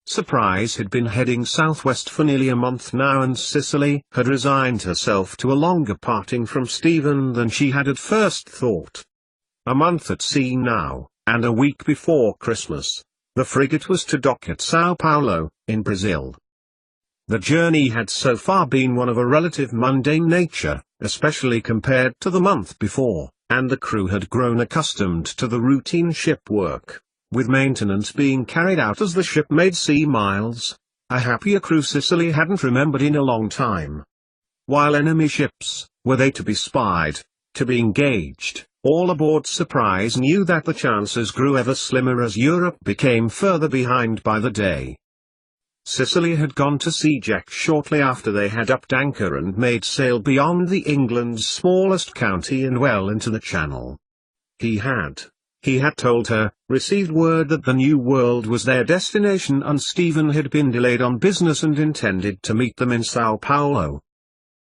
Surprise had been heading southwest for nearly a month now, and Cicely had resigned herself to a longer parting from Stephen than she had at first thought. A month at sea now, and a week before Christmas, the frigate was to dock at Sao Paulo, in Brazil. The journey had so far been one of a relative mundane nature, especially compared to the month before, and the crew had grown accustomed to the routine ship work, with maintenance being carried out as the ship made sea miles. A happier crew Cicely hadn't remembered in a long time. While enemy ships, were they to be spied, to be engaged, all aboard Surprise knew that the chances grew ever slimmer as Europe became further behind by the day. Cicely had gone to see Jack shortly after they had upped anchor and made sail beyond the England's smallest county and well into the Channel. He had told her, received word that the New World was their destination, and Stephen had been delayed on business and intended to meet them in Sao Paulo.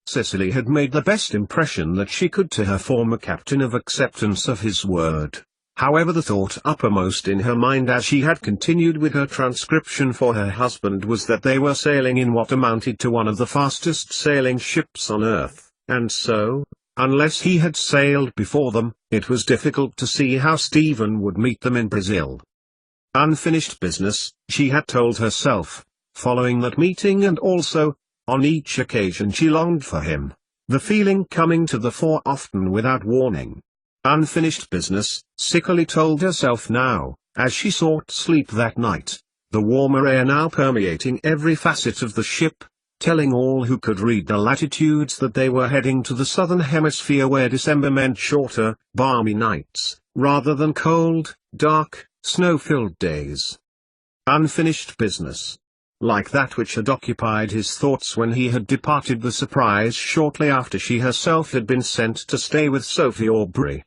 Cicely had made the best impression that she could to her former captain of acceptance of his word. However, the thought uppermost in her mind as she had continued with her transcription for her husband was that they were sailing in what amounted to one of the fastest sailing ships on earth, and so, unless he had sailed before them, it was difficult to see how Stephen would meet them in Brazil. Unfinished business, she had told herself, following that meeting, and also, on each occasion she longed for him, the feeling coming to the fore often without warning. Unfinished business, Cicely told herself now, as she sought sleep that night, the warmer air now permeating every facet of the ship, telling all who could read the latitudes that they were heading to the southern hemisphere, where December meant shorter, balmy nights, rather than cold, dark, snow-filled days. Unfinished business, like that which had occupied his thoughts when he had departed the Surprise shortly after she herself had been sent to stay with Sophie Aubrey.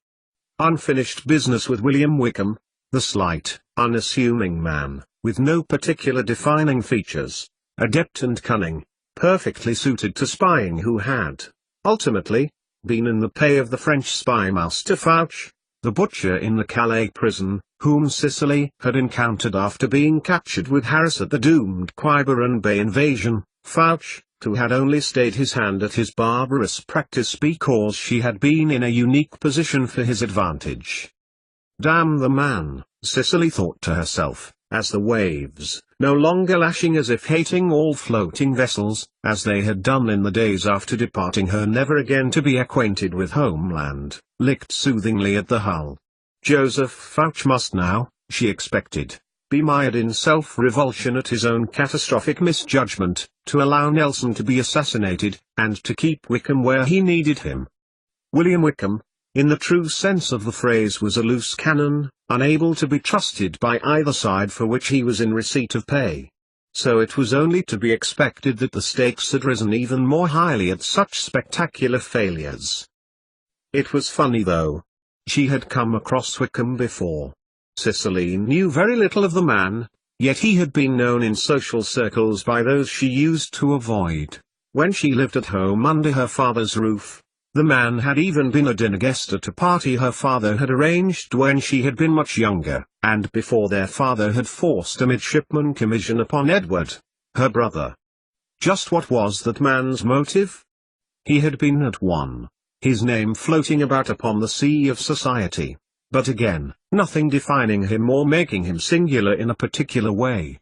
Unfinished business with William Wickham, the slight, unassuming man, with no particular defining features, adept and cunning, perfectly suited to spying, who had, ultimately, been in the pay of the French spy Master Fouch, the butcher in the Calais prison, whom Cicely had encountered after being captured with Harris at the doomed Quiberon Bay invasion, Fouch, who had only stayed his hand at his barbarous practice because she had been in a unique position for his advantage. Damn the man, Cicely thought to herself, as the waves, no longer lashing as if hating all floating vessels, as they had done in the days after departing her never again to be acquainted with homeland, licked soothingly at the hull. Joseph Fouch must now, she expected, be mired in self-revulsion at his own catastrophic misjudgment, to allow Nelson to be assassinated, and to keep Wickham where he needed him. William Wickham, in the true sense of the phrase, was a loose cannon, unable to be trusted by either side, for which he was in receipt of pay. So it was only to be expected that the stakes had risen even more highly at such spectacular failures. It was funny though. She had come across Wickham before. Cicely knew very little of the man, yet he had been known in social circles by those she used to avoid. When she lived at home under her father's roof, the man had even been a dinner guest at a party her father had arranged when she had been much younger, and before their father had forced a midshipman commission upon Edward, her brother. Just what was that man's motive? He had been at one, his name floating about upon the sea of society. But again, nothing defining him or making him singular in a particular way.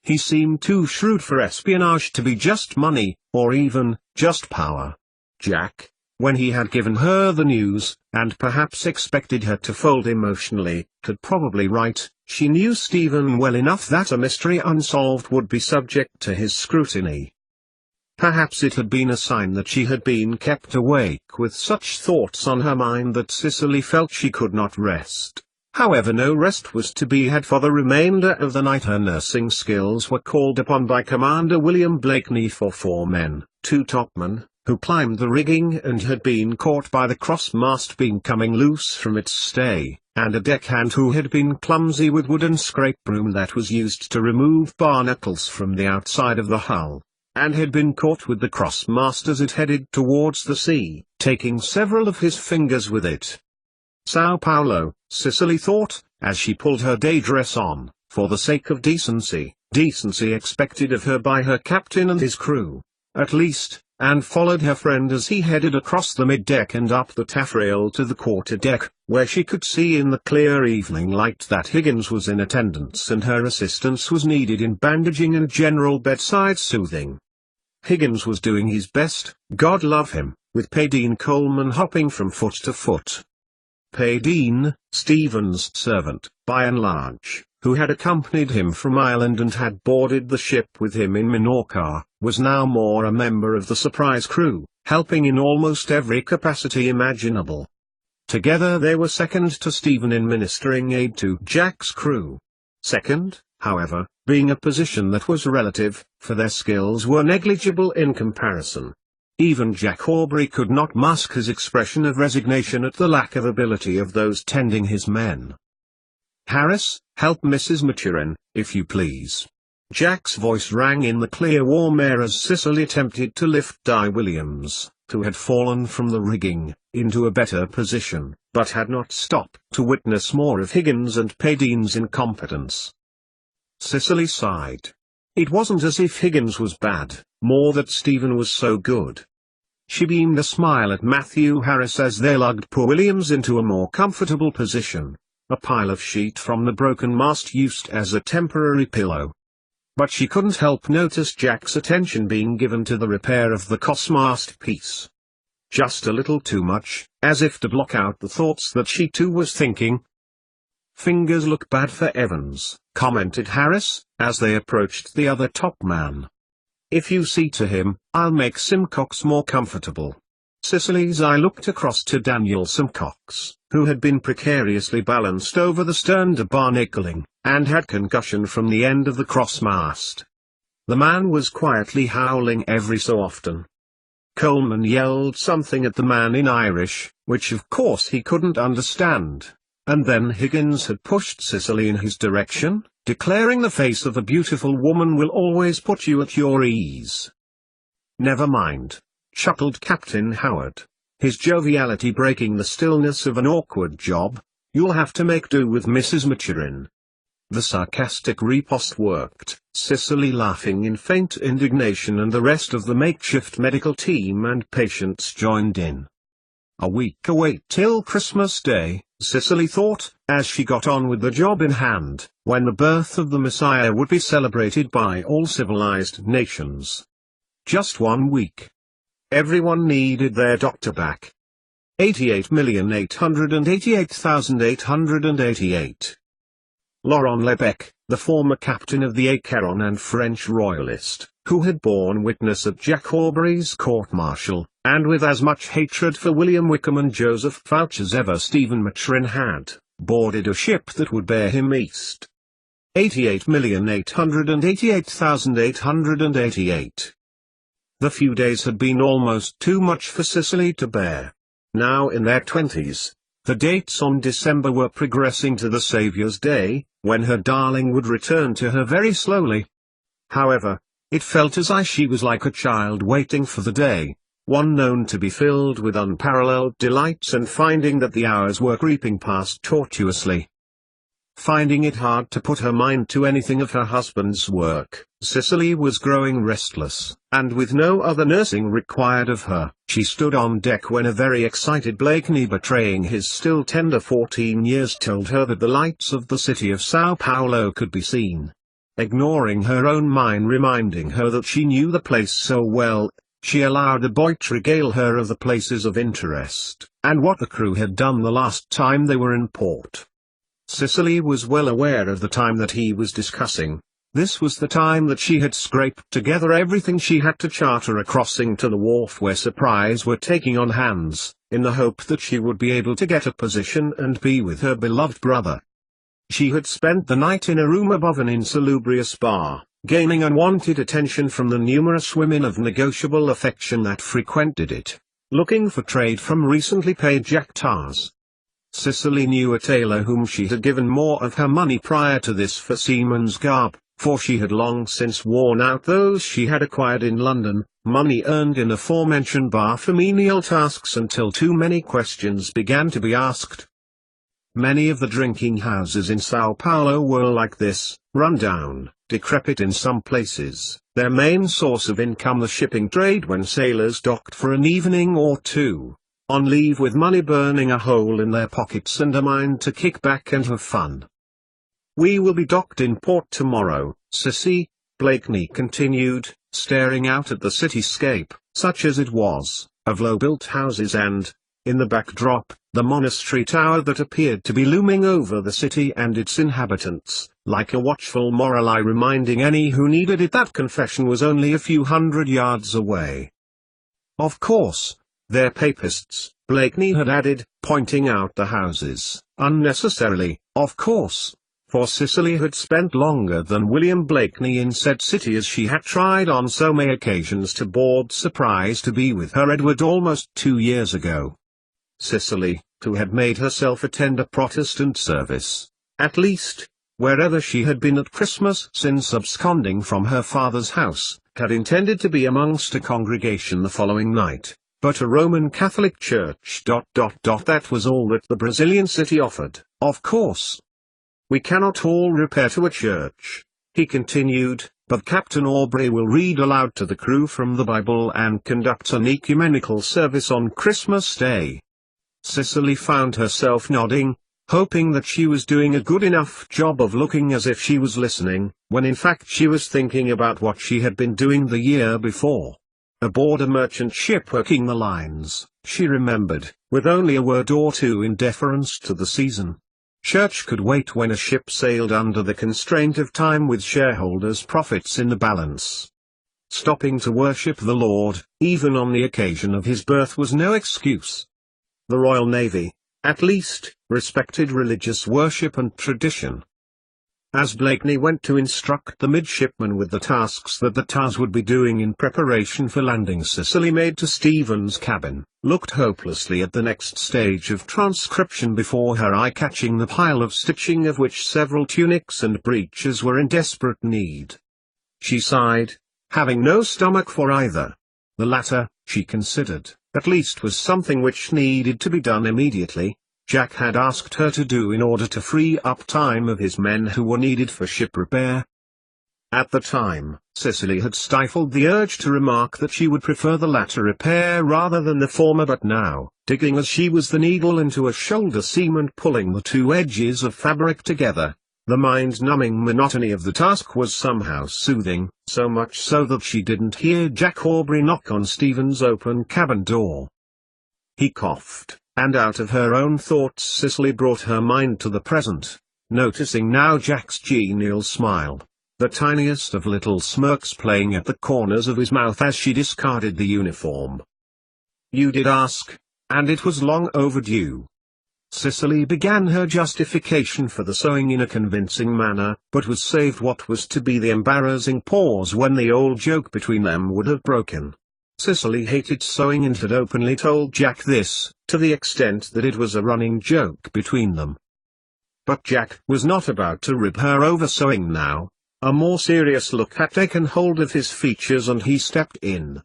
He seemed too shrewd for espionage to be just money, or even, just power. Jack, when he had given her the news, and perhaps expected her to fold emotionally, had probably right. She knew Stephen well enough that a mystery unsolved would be subject to his scrutiny. Perhaps it had been a sign that she had been kept awake with such thoughts on her mind that Cicely felt she could not rest. However, no rest was to be had for the remainder of the night. Her nursing skills were called upon by Commander William Blakeney for 4 men, 2 topmen, who climbed the rigging and had been caught by the cross-mast beam coming loose from its stay, and a deckhand who had been clumsy with wooden scrape broom that was used to remove barnacles from the outside of the hull, and had been caught with the cross-mast as it headed towards the sea, taking several of his fingers with it. Sao Paulo, Cicely thought, as she pulled her day dress on, for the sake of decency, decency expected of her by her captain and his crew, at least, and followed her friend as he headed across the middeck and up the taffrail to the quarterdeck, where she could see in the clear evening light that Higgins was in attendance and her assistance was needed in bandaging and general bedside soothing. Higgins was doing his best, God love him, with Padine Coleman hopping from foot to foot. Padine, Stephen's servant, by and large, who had accompanied him from Ireland and had boarded the ship with him in Minorca, was now more a member of the surprise crew, helping in almost every capacity imaginable. Together they were second to Stephen in ministering aid to Jack's crew. Second, however, being a position that was relative, for their skills were negligible in comparison. Even Jack Aubrey could not mask his expression of resignation at the lack of ability of those tending his men. "Harris, help Mrs. Maturin, if you please." Jack's voice rang in the clear warm air as Cicely attempted to lift Di Williams, who had fallen from the rigging, into a better position, but had not stopped to witness more of Higgins and Padine's incompetence. Cicely sighed. It wasn't as if Higgins was bad, more that Stephen was so good. She beamed a smile at Matthew Harris as they lugged poor Williams into a more comfortable position, a pile of sheet from the broken mast used as a temporary pillow. But she couldn't help notice Jack's attention being given to the repair of the crossmast piece. Just a little too much, as if to block out the thoughts that she too was thinking. "Fingers look bad for Evans," commented Harris, as they approached the other top man. "If you see to him, I'll make Simcox more comfortable." Cicely's eye looked across to Daniel Simcox, who had been precariously balanced over the stern to barnacling, and had concussion from the end of the crossmast. The man was quietly howling every so often. Coleman yelled something at the man in Irish, which of course he couldn't understand, and then Higgins had pushed Cicely in his direction, declaring the face of a beautiful woman will always put you at your ease. "Never mind," chuckled Captain Howard, his joviality breaking the stillness of an awkward job. "You'll have to make do with Mrs. Maturin." The sarcastic riposte worked, Cicely laughing in faint indignation and the rest of the makeshift medical team and patients joined in. A week away till Christmas Day, Cicely thought, as she got on with the job in hand, when the birth of the Messiah would be celebrated by all civilized nations. Just 1 week. Everyone needed their doctor back. 88,888,888. Laurent Lebec, the former captain of the Acheron and French royalist, who had borne witness at Jack Aubrey's court-martial, and with as much hatred for William Wickham and Joseph Fouch as ever Stephen Maturin had, boarded a ship that would bear him east. 88,888,888. The few days had been almost too much for Cicely to bear. Now in their 20s, the dates on December were progressing to the Saviour's Day, when her darling would return to her very slowly. However, it felt as if she was like a child waiting for the day, one known to be filled with unparalleled delights and finding that the hours were creeping past tortuously. Finding it hard to put her mind to anything of her husband's work, Cicely was growing restless, and with no other nursing required of her, she stood on deck when a very excited Blakeney betraying his still tender 14 years told her that the lights of the city of Sao Paulo could be seen. Ignoring her own mind reminding her that she knew the place so well, she allowed the boy to regale her of the places of interest, and what the crew had done the last time they were in port. Cicely was well aware of the time that he was discussing. This was the time that she had scraped together everything she had to charter a crossing to the wharf where supplies were taking on hands, in the hope that she would be able to get a position and be with her beloved brother. She had spent the night in a room above an insalubrious bar, gaining unwanted attention from the numerous women of negotiable affection that frequented it, looking for trade from recently paid jack tars. Cicely knew a tailor whom she had given more of her money prior to this for seaman's garb, for she had long since worn out those she had acquired in London, money earned in aforementioned bar for menial tasks until too many questions began to be asked. Many of the drinking houses in Sao Paulo were like this, run down, decrepit in some places, their main source of income the shipping trade when sailors docked for an evening or two, on leave with money burning a hole in their pockets and a mind to kick back and have fun. "We will be docked in port tomorrow, Sissy," Blakeney continued, staring out at the cityscape, such as it was, of low-built houses and, in the backdrop, the monastery tower that appeared to be looming over the city and its inhabitants, like a watchful moral eye reminding any who needed it that confession was only a few hundred yards away. "Of course, they're papists," Blakeney had added, pointing out the houses, unnecessarily, of course. For Cicely had spent longer than William Blakeney in said city as she had tried on so many occasions to board surprise to be with her Edward almost 2 years ago. Cicely, who had made herself attend a Protestant service, at least, wherever she had been at Christmas since absconding from her father's house, had intended to be amongst a congregation the following night, but a Roman Catholic church. That was all that the Brazilian city offered, of course. "We cannot all repair to a church," he continued, "but Captain Aubrey will read aloud to the crew from the Bible and conduct an ecumenical service on Christmas Day." Cicely found herself nodding, hoping that she was doing a good enough job of looking as if she was listening, when in fact she was thinking about what she had been doing the year before. Aboard a merchant ship working the lines, she remembered, with only a word or two in deference to the season. Church could wait when a ship sailed under the constraint of time with shareholders' profits in the balance. Stopping to worship the Lord, even on the occasion of his birth, was no excuse. The Royal Navy, at least, respected religious worship and tradition. As Blakeney went to instruct the midshipmen with the tasks that the TARS would be doing in preparation for landing, Cicely made to Stephen's cabin, looked hopelessly at the next stage of transcription before her eye, catching the pile of stitching of which several tunics and breeches were in desperate need. She sighed, having no stomach for either. The latter, she considered, at least was something which needed to be done immediately. Jack had asked her to do in order to free up time of his men who were needed for ship repair. At the time, Cicely had stifled the urge to remark that she would prefer the latter repair rather than the former, but now, digging as she was the needle into a shoulder seam and pulling the two edges of fabric together, the mind-numbing monotony of the task was somehow soothing, so much so that she didn't hear Jack Aubrey knock on Stephen's open cabin door. He coughed, and out of her own thoughts Cicely brought her mind to the present, noticing now Jack's genial smile, the tiniest of little smirks playing at the corners of his mouth as she discarded the uniform. "You did ask, and it was long overdue." Cicely began her justification for the sewing in a convincing manner, but was saved what was to be the embarrassing pause when the old joke between them would have broken. Cicely hated sewing and had openly told Jack this, to the extent that it was a running joke between them. But Jack was not about to rib her over sewing now. A more serious look had taken hold of his features and he stepped in.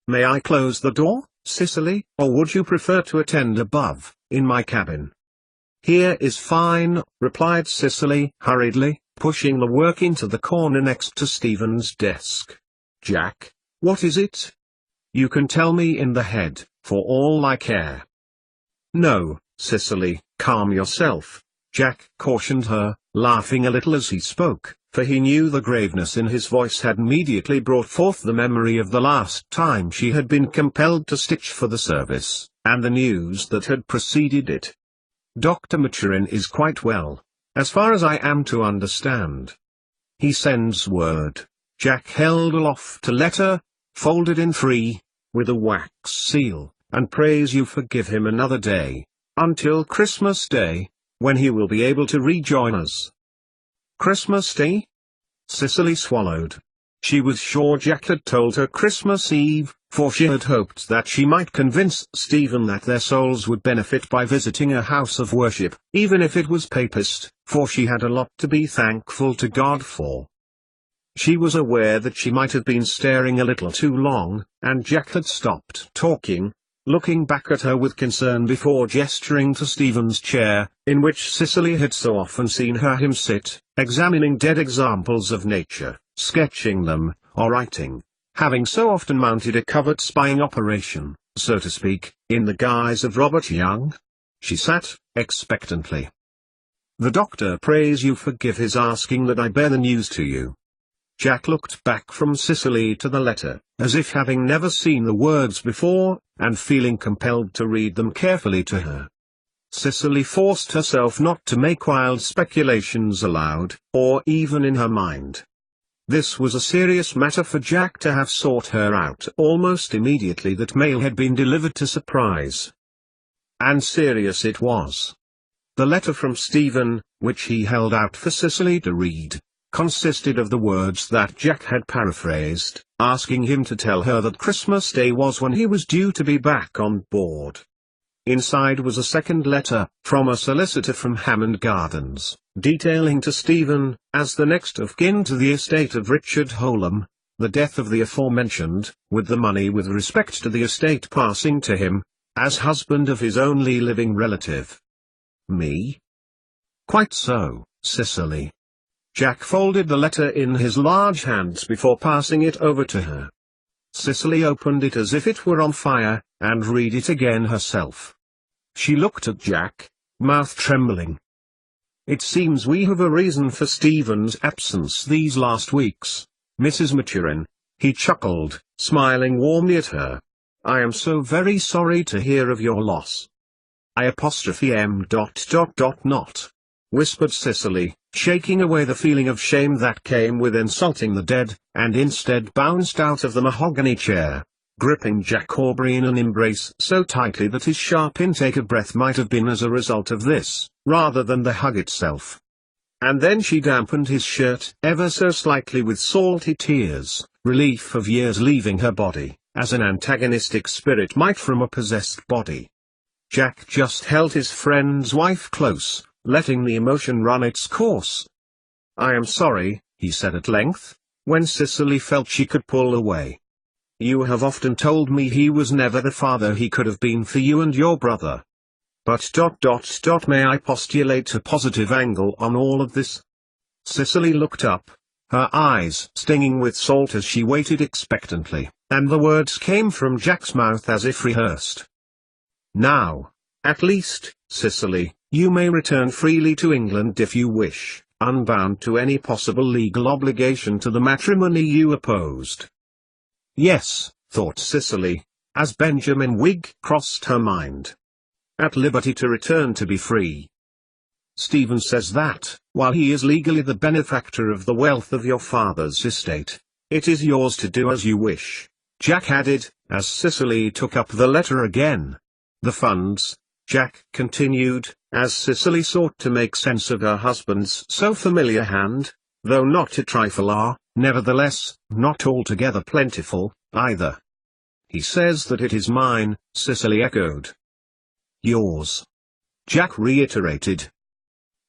"May I close the door, Cicely, or would you prefer to attend above, in my cabin?" "Here is fine," replied Cicely hurriedly, pushing the work into the corner next to Stephen's desk. "Jack, what is it?" "You can tell me in the head, for all I care." "No, Cicely, calm yourself," Jack cautioned her, laughing a little as he spoke, for he knew the graveness in his voice had immediately brought forth the memory of the last time she had been compelled to stitch for the service, and the news that had preceded it. "Dr. Maturin is quite well, as far as I am to understand. He sends word." Jack held aloft a letter, folded in 3, with a wax seal, "and prays you forgive him another day, until Christmas Day, when he will be able to rejoin us." Christmas Day? Cicely swallowed. She was sure Jack had told her Christmas Eve, for she had hoped that she might convince Stephen that their souls would benefit by visiting a house of worship, even if it was papist, for she had a lot to be thankful to God for. She was aware that she might have been staring a little too long, and Jack had stopped talking, looking back at her with concern before gesturing to Stephen's chair, in which Cicely had so often seen him sit, examining dead examples of nature, sketching them, or writing, having so often mounted a covert spying operation, so to speak, in the guise of Robert Young. She sat, expectantly. "The doctor prays you forgive his asking that I bear the news to you." Jack looked back from Cicely to the letter, as if having never seen the words before, and feeling compelled to read them carefully to her. Cicely forced herself not to make wild speculations aloud, or even in her mind. This was a serious matter for Jack to have sought her out almost immediately that mail had been delivered to surprise. And serious it was. The letter from Stephen, which he held out for Cicely to read, consisted of the words that Jack had paraphrased, asking him to tell her that Christmas Day was when he was due to be back on board. Inside was a second letter, from a solicitor from Hammond Gardens, detailing to Stephen, as the next of kin to the estate of Richard Holm, the death of the aforementioned, with the money with respect to the estate passing to him, as husband of his only living relative. Me? Quite so, Cicely. Jack folded the letter in his large hands before passing it over to her. Cicely opened it as if it were on fire, and read it again herself. She looked at Jack, mouth trembling. "It seems we have a reason for Stephen's absence these last weeks, Mrs. Maturin," he chuckled, smiling warmly at her. "I am so very sorry to hear of your loss." "I''m ... whispered Cicely, shaking away the feeling of shame that came with insulting the dead, and instead bounced out of the mahogany chair, gripping Jack Aubrey in an embrace so tightly that his sharp intake of breath might have been as a result of this, rather than the hug itself. And then she dampened his shirt ever so slightly with salty tears, relief of years leaving her body, as an antagonistic spirit might from a possessed body. Jack just held his friend's wife close, letting the emotion run its course. "I am sorry," he said at length, when Cicely felt she could pull away. "You have often told me he was never the father he could have been for you and your brother. But ... may I postulate a positive angle on all of this?" Cicely looked up, her eyes stinging with salt as she waited expectantly, and the words came from Jack's mouth as if rehearsed. "Now, at least, Cicely, you may return freely to England if you wish, unbound to any possible legal obligation to the matrimony you opposed." Yes, thought Cicely, as Benjamin Wigg crossed her mind. At liberty to return to be free. "Stephen says that, while he is legally the benefactor of the wealth of your father's estate, it is yours to do as you wish," Jack added, as Cicely took up the letter again. "The funds," Jack continued, as Cicely sought to make sense of her husband's so familiar hand, "though not a trifle are, nevertheless, not altogether plentiful, either." "He says that it is mine," Cicely echoed. "Yours," Jack reiterated.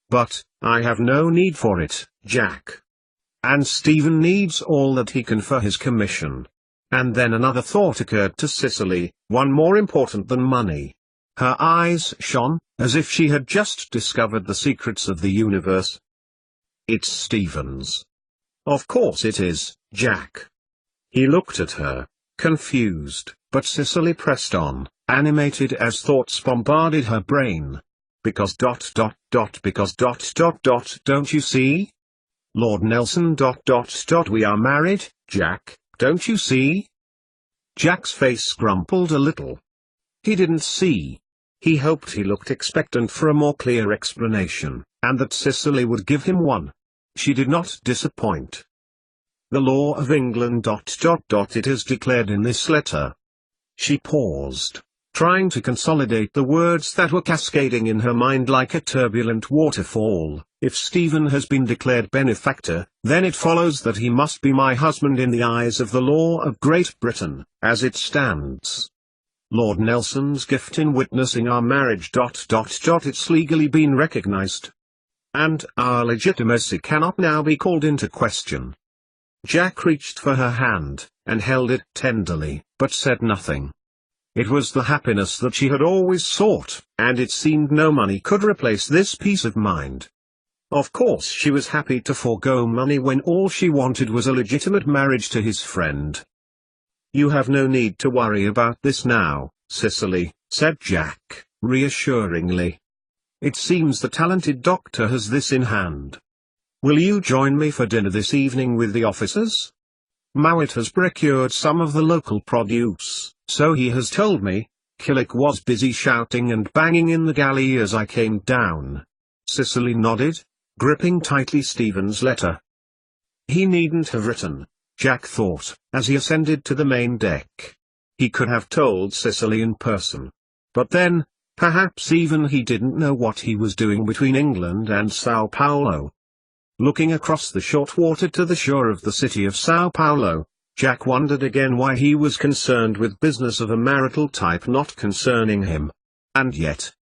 "But, I have no need for it, Jack. And Stephen needs all that he can for his commission." And then another thought occurred to Cicely, one more important than money. Her eyes shone, as if she had just discovered the secrets of the universe. "It's Stephen's." "Of course it is, Jack." He looked at her, confused, but Cicely pressed on, animated as thoughts bombarded her brain. Because ... because ... don't you see? Lord Nelson ... we are married, Jack, don't you see? Jack's face crumpled a little. He didn't see. He hoped he looked expectant for a more clear explanation, and that Cicely would give him one. She did not disappoint. "The law of England ... it is declared in this letter." She paused, trying to consolidate the words that were cascading in her mind like a turbulent waterfall. "If Stephen has been declared benefactor, then it follows that he must be my husband in the eyes of the law of Great Britain, as it stands. Lord Nelson's gift in witnessing our marriage ... it's legally been recognized. And our legitimacy cannot now be called into question." Jack reached for her hand, and held it tenderly, but said nothing. It was the happiness that she had always sought, and it seemed no money could replace this peace of mind. Of course she was happy to forego money when all she wanted was a legitimate marriage to his friend. "You have no need to worry about this now, Cicely," said Jack, reassuringly. "It seems the talented doctor has this in hand. Will you join me for dinner this evening with the officers? Mowat has procured some of the local produce, so he has told me." Killick was busy shouting and banging in the galley as I came down. Cicely nodded, gripping tightly Stephen's letter. He needn't have written, Jack thought, as he ascended to the main deck. He could have told Cicely in person. But then, perhaps even he didn't know what he was doing between England and Sao Paulo. Looking across the short water to the shore of the city of Sao Paulo, Jack wondered again why he was concerned with business of a marital type not concerning him. And yet,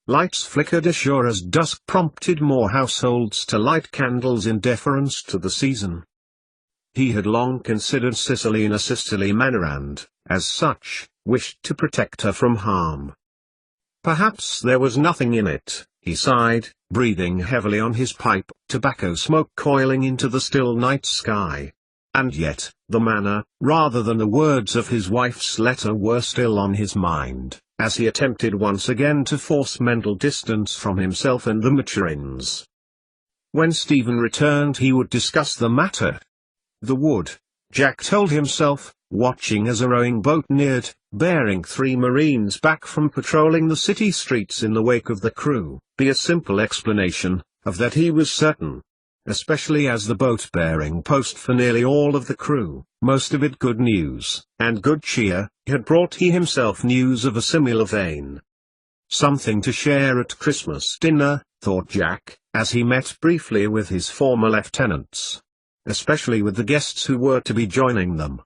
lights flickered ashore as dusk prompted more households to light candles in deference to the season. He had long considered Cicely in a sisterly manner and, as such, wished to protect her from harm. Perhaps there was nothing in it, he sighed, breathing heavily on his pipe, tobacco smoke coiling into the still night sky. And yet, the manner, rather than the words of his wife's letter were still on his mind, as he attempted once again to force mental distance from himself and the Maturin. When Stephen returned he would discuss the matter. The wood, Jack told himself, watching as a rowing boat neared, bearing 3 Marines back from patrolling the city streets in the wake of the crew, be a simple explanation of that he was certain. Especially as the boat bearing post for nearly all of the crew, most of it good news, and good cheer, had brought he himself news of a similar vein. Something to share at Christmas dinner, thought Jack, as he met briefly with his former lieutenants. Especially with the guests who were to be joining them.